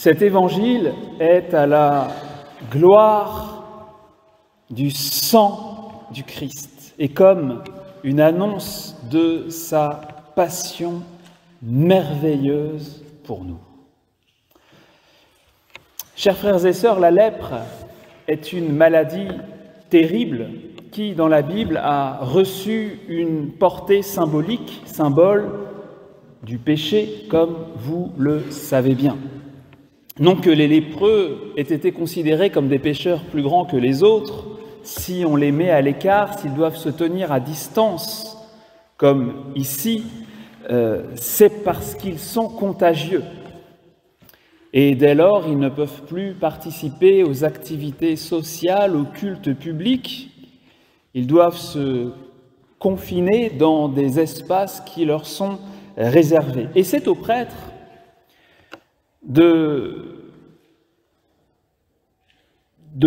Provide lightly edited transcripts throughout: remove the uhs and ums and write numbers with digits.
Cet évangile est à la gloire du sang du Christ et comme une annonce de sa passion merveilleuse pour nous. Chers frères et sœurs, la lèpre est une maladie terrible qui, dans la Bible, a reçu une portée symbolique, symbole du péché, comme vous le savez bien. Non que les lépreux aient été considérés comme des pécheurs plus grands que les autres, si on les met à l'écart, s'ils doivent se tenir à distance, comme ici, c'est parce qu'ils sont contagieux. Et dès lors, ils ne peuvent plus participer aux activités sociales, aux cultes publics. Ils doivent se confiner dans des espaces qui leur sont réservés. Et c'est aux prêtres de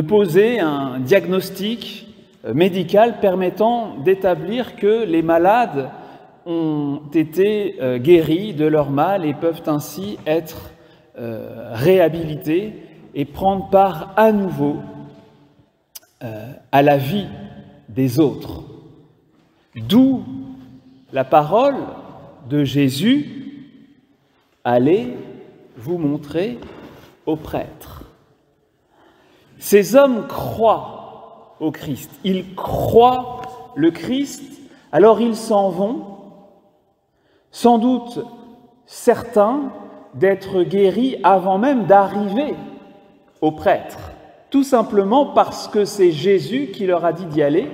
poser un diagnostic médical permettant d'établir que les malades ont été guéris de leur mal et peuvent ainsi être réhabilités et prendre part à nouveau à la vie des autres. D'où la parole de Jésus, allez vous montrer aux prêtres. Ces hommes croient au Christ, ils croient le Christ, alors ils s'en vont, sans doute certains d'être guéris avant même d'arriver aux prêtres, tout simplement parce que c'est Jésus qui leur a dit d'y aller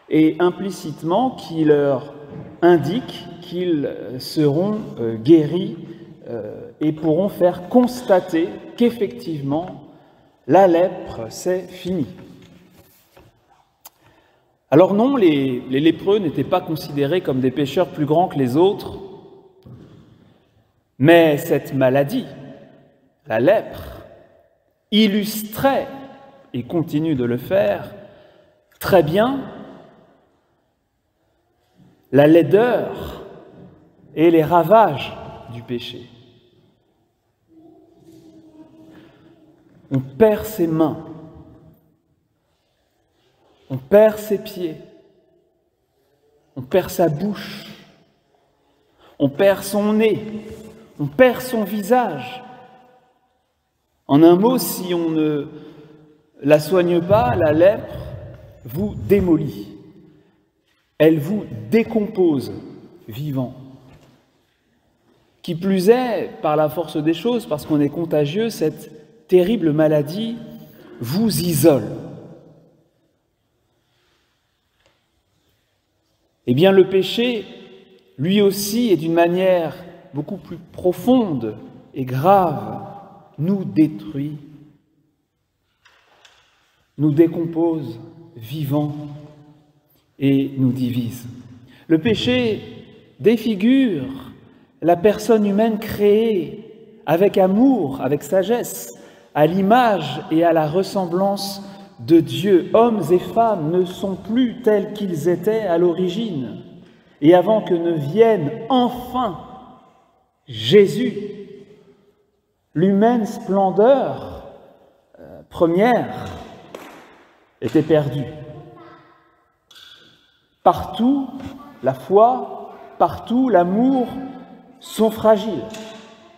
et implicitement qui leur indique qu'ils seront guéris et pourront faire constater qu'effectivement la lèpre, c'est fini. Alors non, les lépreux n'étaient pas considérés comme des pécheurs plus grands que les autres, mais cette maladie, la lèpre, illustrait, et continue de le faire, très bien la laideur et les ravages du péché. On perd ses mains, on perd ses pieds, on perd sa bouche, on perd son nez, on perd son visage. En un mot, si on ne la soigne pas, la lèpre vous démolit. Elle vous décompose vivant. Qui plus est, par la force des choses, parce qu'on est contagieux, cette terrible maladie vous isole. Eh bien, le péché, lui aussi, et d'une manière beaucoup plus profonde et grave, nous détruit, nous décompose vivant et nous divise. Le péché défigure la personne humaine créée avec amour, avec sagesse, à l'image et à la ressemblance de Dieu. Hommes et femmes ne sont plus tels qu'ils étaient à l'origine. Et avant que ne vienne enfin Jésus, l'humaine splendeur première était perdue. Partout, la foi, partout, l'amour sont fragiles.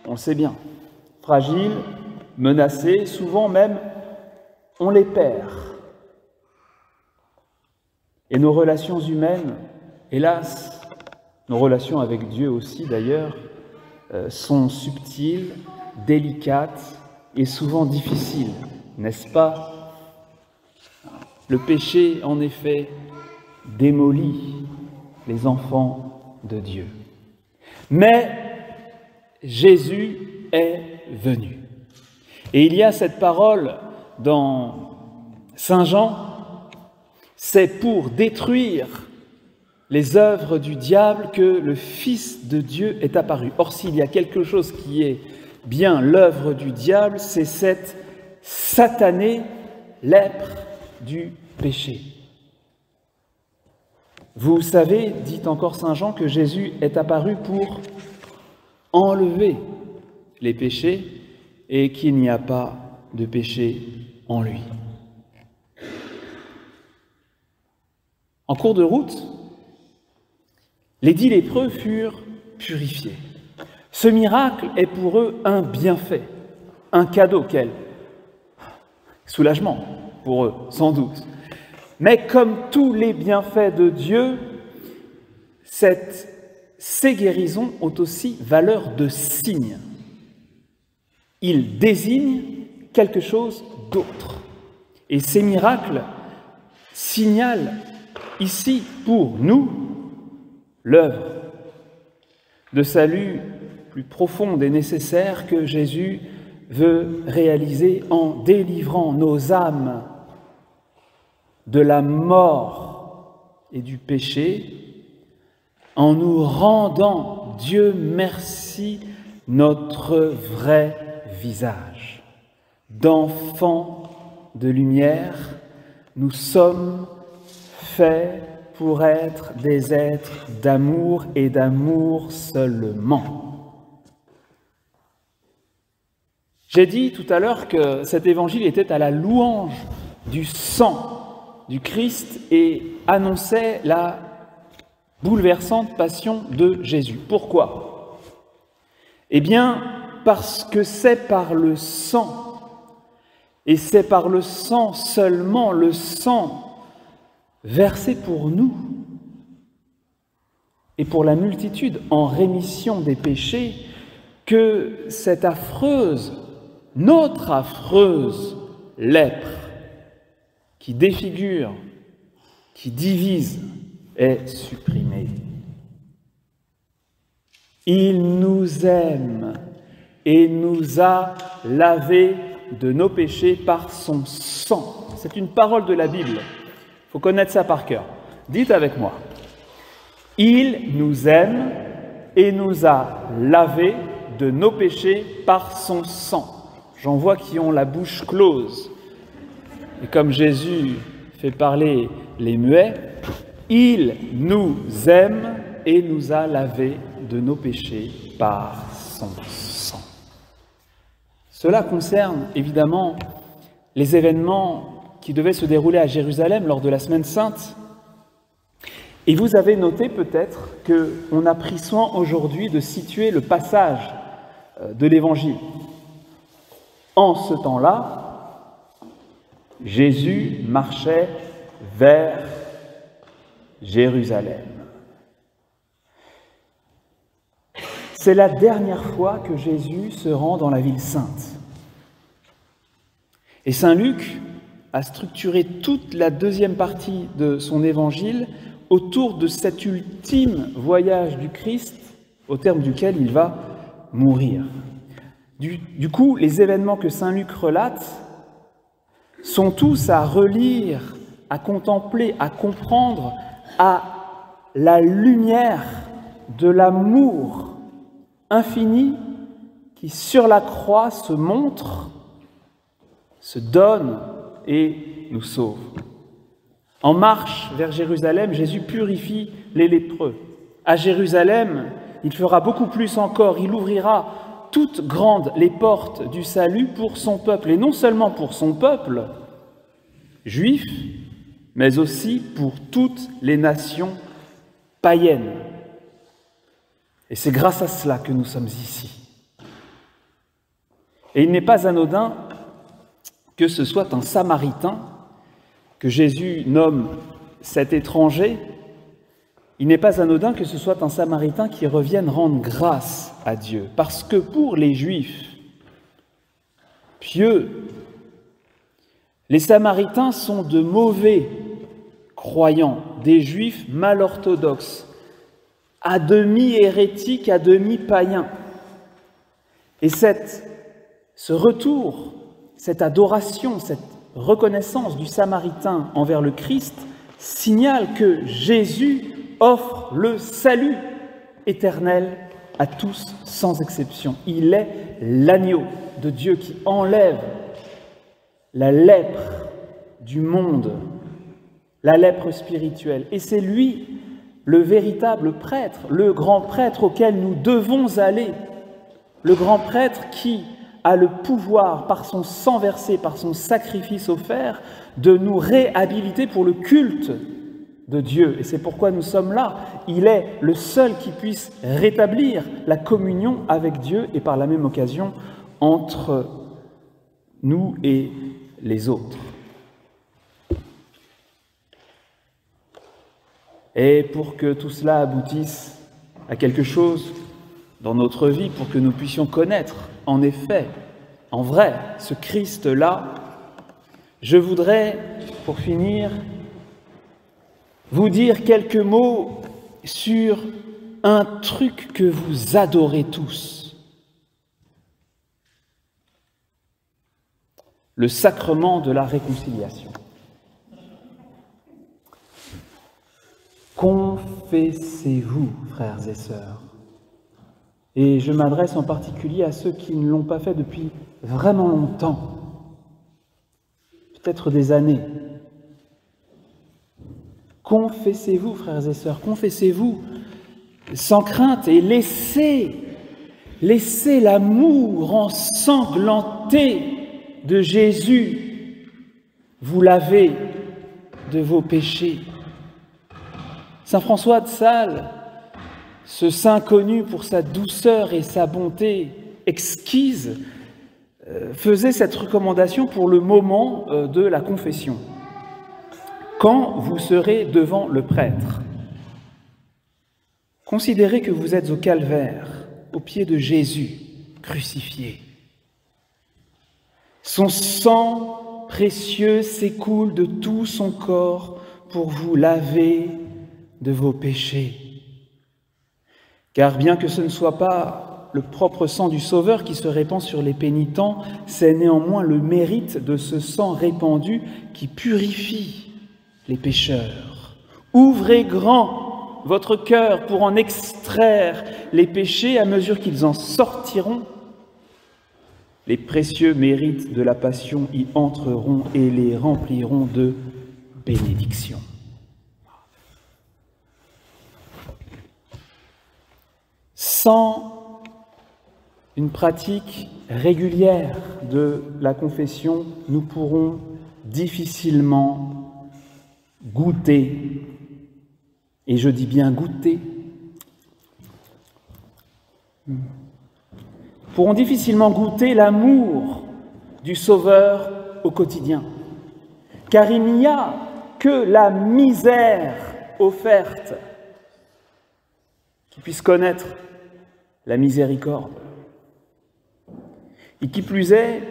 On le sait bien. Fragiles, menacés, souvent même, on les perd. Et nos relations humaines, hélas, nos relations avec Dieu aussi d'ailleurs, sont subtiles, délicates et souvent difficiles, n'est-ce pas? Le péché, en effet, démolit les enfants de Dieu. Mais Jésus est venu. Et il y a cette parole dans Saint Jean, c'est pour détruire les œuvres du diable que le Fils de Dieu est apparu. Or, s'il y a quelque chose qui est bien l'œuvre du diable, c'est cette satanée lèpre du péché. Vous savez, dit encore Saint Jean, que Jésus est apparu pour enlever les péchés, et qu'il n'y a pas de péché en lui. En cours de route, les 10 lépreux furent purifiés. Ce miracle est pour eux un bienfait, un cadeau, quel soulagement pour eux, sans doute. Mais comme tous les bienfaits de Dieu, ces guérisons ont aussi valeur de signe. Ils désignent quelque chose d'autre. Et ces miracles signalent ici pour nous l'œuvre de salut plus profonde et nécessaire que Jésus veut réaliser en délivrant nos âmes de la mort et du péché, en nous rendant, Dieu merci, notre vrai visage. D'enfants de lumière, nous sommes faits pour être des êtres d'amour et d'amour seulement. J'ai dit tout à l'heure que cet évangile était à la louange du sang du Christ et annonçait la bouleversante passion de Jésus. Pourquoi? Eh bien, parce que c'est par le sang, et c'est par le sang seulement, le sang versé pour nous et pour la multitude en rémission des péchés, que cette notre affreuse lèpre, qui défigure, qui divise, est supprimée. Il nous aime et nous a lavés de nos péchés par son sang. C'est une parole de la Bible. Il faut connaître ça par cœur. Dites avec moi. Il nous aime et nous a lavés de nos péchés par son sang. J'en vois qui ont la bouche close. Et comme Jésus fait parler les muets, il nous aime et nous a lavés de nos péchés par son sang. Cela concerne évidemment les événements qui devaient se dérouler à Jérusalem lors de la Semaine Sainte. Et vous avez noté peut-être qu'on a pris soin aujourd'hui de situer le passage de l'Évangile. En ce temps-là, Jésus marchait vers Jérusalem. C'est la dernière fois que Jésus se rend dans la ville sainte. Et saint Luc a structuré toute la deuxième partie de son évangile autour de cet ultime voyage du Christ au terme duquel il va mourir. Du coup, les événements que saint Luc relate sont tous à relire, à contempler, à comprendre à la lumière de l'amour infini qui, sur la croix, se montre, se donne et nous sauve. En marche vers Jérusalem, Jésus purifie les lépreux. À Jérusalem, il fera beaucoup plus encore, il ouvrira toutes grandes les portes du salut pour son peuple, et non seulement pour son peuple juif, mais aussi pour toutes les nations païennes. Et c'est grâce à cela que nous sommes ici. Et il n'est pas anodin que ce soit un Samaritain que Jésus nomme cet étranger. Il n'est pas anodin que ce soit un Samaritain qui revienne rendre grâce à Dieu. Parce que pour les Juifs pieux, les Samaritains sont de mauvais croyants, des Juifs mal orthodoxes, à demi hérétiques, à demi païens. Et ce retour, cette adoration, cette reconnaissance du Samaritain envers le Christ signale que Jésus offre le salut éternel à tous sans exception. Il est l'agneau de Dieu qui enlève la lèpre du monde, la lèpre spirituelle. Et c'est lui le véritable prêtre, le grand prêtre auquel nous devons aller, le grand prêtre qui a le pouvoir, par son sang versé, par son sacrifice offert, de nous réhabiliter pour le culte de Dieu. Et c'est pourquoi nous sommes là. Il est le seul qui puisse rétablir la communion avec Dieu et par la même occasion entre nous et les autres. Et pour que tout cela aboutisse à quelque chose dans notre vie, pour que nous puissions connaître, en effet, en vrai, ce Christ-là, je voudrais, pour finir, vous dire quelques mots sur un truc que vous adorez tous. Le sacrement de la réconciliation. Confessez-vous, frères et sœurs. Et je m'adresse en particulier à ceux qui ne l'ont pas fait depuis vraiment longtemps, peut-être des années. Confessez-vous, frères et sœurs, confessez-vous sans crainte et laissez l'amour ensanglanté de Jésus vous laver de vos péchés. Saint François de Sales, ce saint connu pour sa douceur et sa bonté exquise, faisait cette recommandation pour le moment de la confession. Quand vous serez devant le prêtre, considérez que vous êtes au calvaire, au pied de Jésus, crucifié. Son sang précieux s'écoule de tout son corps pour vous laver de vos péchés. Car bien que ce ne soit pas le propre sang du Sauveur qui se répand sur les pénitents, c'est néanmoins le mérite de ce sang répandu qui purifie les pécheurs. Ouvrez grand votre cœur pour en extraire les péchés à mesure qu'ils en sortiront. Les précieux mérites de la Passion y entreront et les rempliront de bénédictions. Sans une pratique régulière de la confession, nous pourrons difficilement goûter, et je dis bien goûter, pourront difficilement goûter l'amour du Sauveur au quotidien. Car il n'y a que la misère offerte qui puisse connaître la miséricorde. Et qui plus est,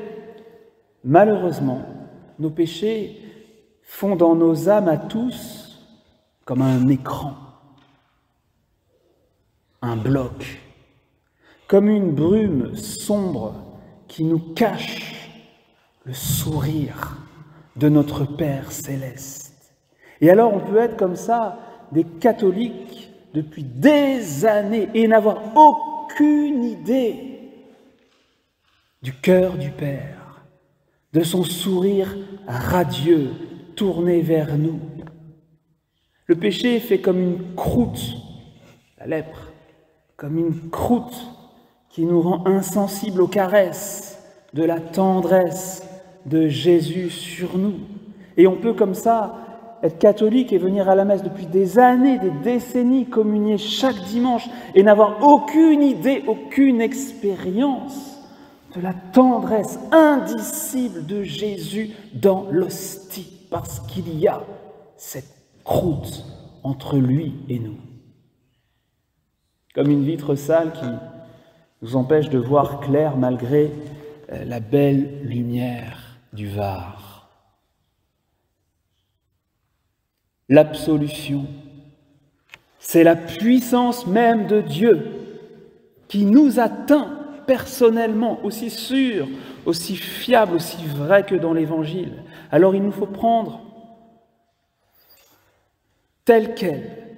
malheureusement, nos péchés font dans nos âmes à tous comme un écran, un bloc, comme une brume sombre qui nous cache le sourire de notre Père céleste. Et alors on peut être comme ça des catholiques depuis des années et n'avoir aucune idée du cœur du Père, de son sourire radieux tourné vers nous. Le péché fait comme une croûte, la lèpre, comme une croûte qui nous rend insensibles aux caresses de la tendresse de Jésus sur nous. Et on peut comme ça être catholique et venir à la messe depuis des années, des décennies, communier chaque dimanche et n'avoir aucune idée, aucune expérience de la tendresse indicible de Jésus dans l'hostie, parce qu'il y a cette croûte entre lui et nous. Comme une vitre sale qui nous empêche de voir clair malgré la belle lumière du Var. L'absolution, c'est la puissance même de Dieu qui nous atteint personnellement, aussi sûr, aussi fiable, aussi vrai que dans l'Évangile. Alors il nous faut prendre tel quel,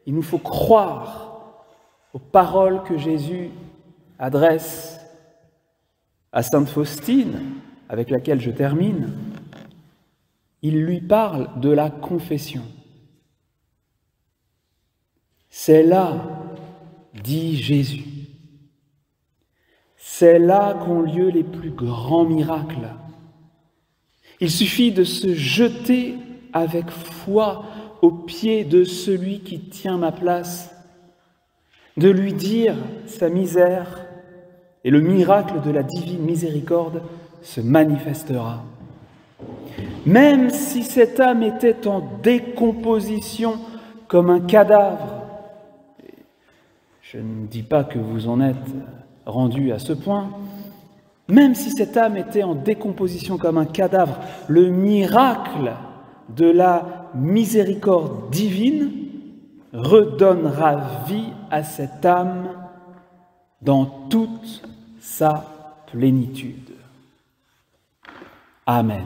il nous faut croire aux paroles que Jésus adresse à Sainte Faustine, avec laquelle je termine. Il lui parle de la confession. C'est là, dit Jésus, C'est là qu'ont lieu les plus grands miracles. Il suffit de se jeter avec foi aux pieds de celui qui tient ma place, de lui dire sa misère, et le miracle de la divine miséricorde se manifestera. Même si cette âme était en décomposition comme un cadavre, je ne dis pas que vous en êtes rendu à ce point, même si cette âme était en décomposition comme un cadavre, le miracle de la miséricorde divine redonnera vie à cette âme dans toute sa plénitude. Amen.